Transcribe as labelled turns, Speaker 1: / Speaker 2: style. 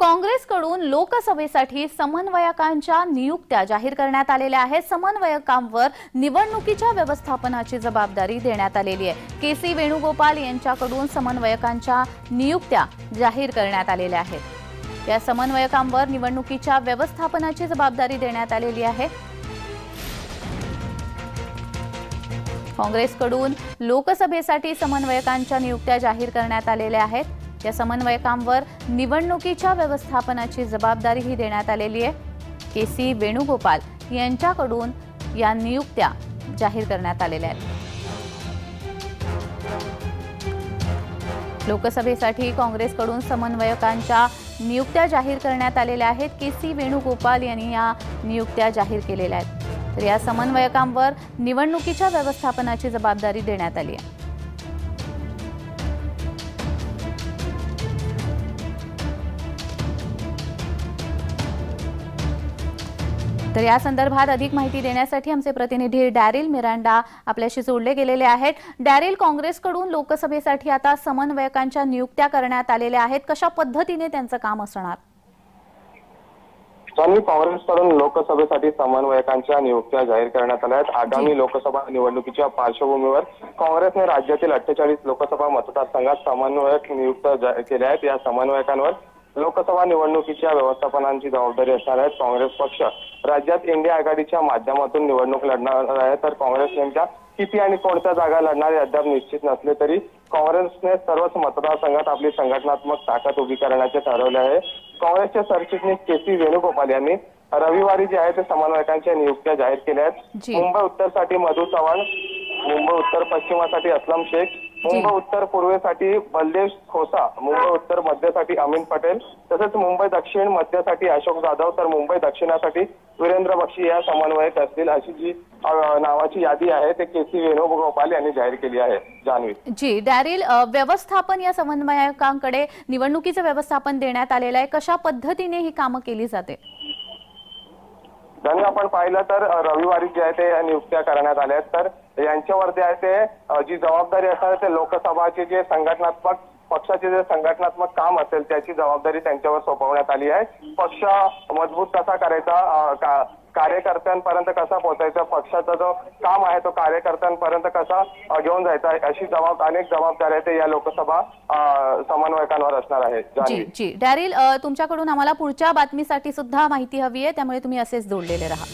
Speaker 1: काँग्रेसकडून लोकसभेसाठी समन्वयकांच्या नियुक्त्या जाहीर करण्यात आलेल्या आहेत। समन्वयकांवर निवडणुकीच्या व्यवस्थापनाची जबाबदारी देण्यात आलेली आहे। के.सी. वेणुगोपाल यांच्याकडून समन्वयकांच्या नियुक्त्या जाहीर करण्यात आलेल्या आहेत। या समन्वयकांवर निवडणुकीच्या व्यवस्थापनाची जबाबदारी देण्यात आलेली आहे। काँग्रेसकडून लोकसभेसाठी समन्वयकांच्या नियुक्त्या जाहीर करण्यात आलेल्या आहेत। या समन्वयकांवर निवडणुकीच्या व्यवस्थापनाची जबाबदारीही देण्यात आलेली आहे। के.सी. वेणुगोपाल यांच्याकडून या नियुक्त्या जाहीर करण्यात आलेल्या आहेत। लोकसभेसाठी काँग्रेसकडून समन्वयकांच्या नियुक्त्या जाहीर करण्यात आलेल्या आहेत। के.सी. वेणुगोपाल यांनी या नियुक्त्या जाहीर केलेल्या आहेत। तर या समन्वयकांवर निवडणुकीच्या व्यवस्थापनाची जबाबदारी देण्यात आली आहे। तर या संदर्भात अधिक माहिती देण्यासाठी आमचे प्रतिनिधी डॅरिल मिरांडा आपल्याशी जोडले गेलेले आहेत। डॅरिल, काँग्रेसकडून लोकसभेसाठी आता समन्वयकांच्या नियुक्त्या करण्यात आलेल्या आहेत, कशा पद्धतीने त्यांचं काम असणार?
Speaker 2: काँग्रेसकडून लोकसभेसाठी समन्वयकांच्या नियुक्त्या जाहीर करण्यात आल्या आहेत। आगामी लोकसभा निवडणुकीच्या पार्श्वभूमीवर काँग्रेसने राज्यातील 48 लोकसभा मतदारसंघात समन्वयक नियुक्त केले आहेत। या समन्वयकांवर लोकसभा निवडणुकीच्या व्यवस्थापनाची जबाबदारी असणार आहे। काँग्रेस पक्ष राज्यात इंडिया आघाडीच्या माध्यमातून निवडणूक लढणार आहे। तर काँग्रेस नेमक्या किती आणि कोणत्या जागा लढणार हे अद्याप निश्चित नसले तरी काँग्रेसने सर्वच मतदारसंघात आपली संघटनात्मक ताकद उभी करण्याचे ठरवले आहे। काँग्रेसचे सरचिटणीस के.सी. वेणुगोपाल यांनी रविवारी जे आहे ते समन्वयकांच्या नियुक्त्या जाहीर केल्या आहेत। मुंबई उत्तरसाठी मधु चव्हाण, मुंबई उत्तर पश्चिमासाठी असलम शेख, मुंबई उत्तर पूर्वेसाठी बलदेव खोसा, मुंबई उत्तर मध्यसाठी अमीन पटेल, तसेच मुंबई दक्षिण मध्यसाठी अशोक जाधव, तर मुंबई दक्षिणासाठी वीरेंद्र बक्षी या समन्वयक असतील अशी जी नावाची यादी आहे ते के.सी. वेणुगोपाल यांनी जाहीर केली आहे। जान्हवी
Speaker 1: जी, डॅरिल, व्यवस्थापन या समन्वयकांकडे निवडणुकीचं व्यवस्थापन देण्यात आलेलं आहे, कशा पद्धतीने ही कामं केली जाते?
Speaker 2: ज्यांनी आपण पाहिलं तर रविवारी जे आहे ते नियुक्त्या करण्यात आल्या आहेत। तर यांच्यावर जे आहे ते जी जबाबदारी असणार ते लोकसभाचे जे संघटनात्मक पक्षाचे जे संघटनात्मक काम असेल त्याची जबाबदारी त्यांच्यावर सोपवण्यात आली आहे। पक्ष मजबूत कसा करायचा, कार्यकर्त्यांपर्यंत कसा पोहोचायचा, पक्षाचा जो काम आहे तो कार्यकर्त्यांपर्यंत कसा घेऊन जायचा, अशी अनेक जबाबदाऱ्या ते या लोकसभा समन्वयकांवर असणार आहे।
Speaker 1: जी जी, डॅरिल, तुमच्याकडून आम्हाला पुढच्या बातमीसाठी सुद्धा माहिती हवी आहे, त्यामुळे तुम्ही असेच जोडलेले राहा।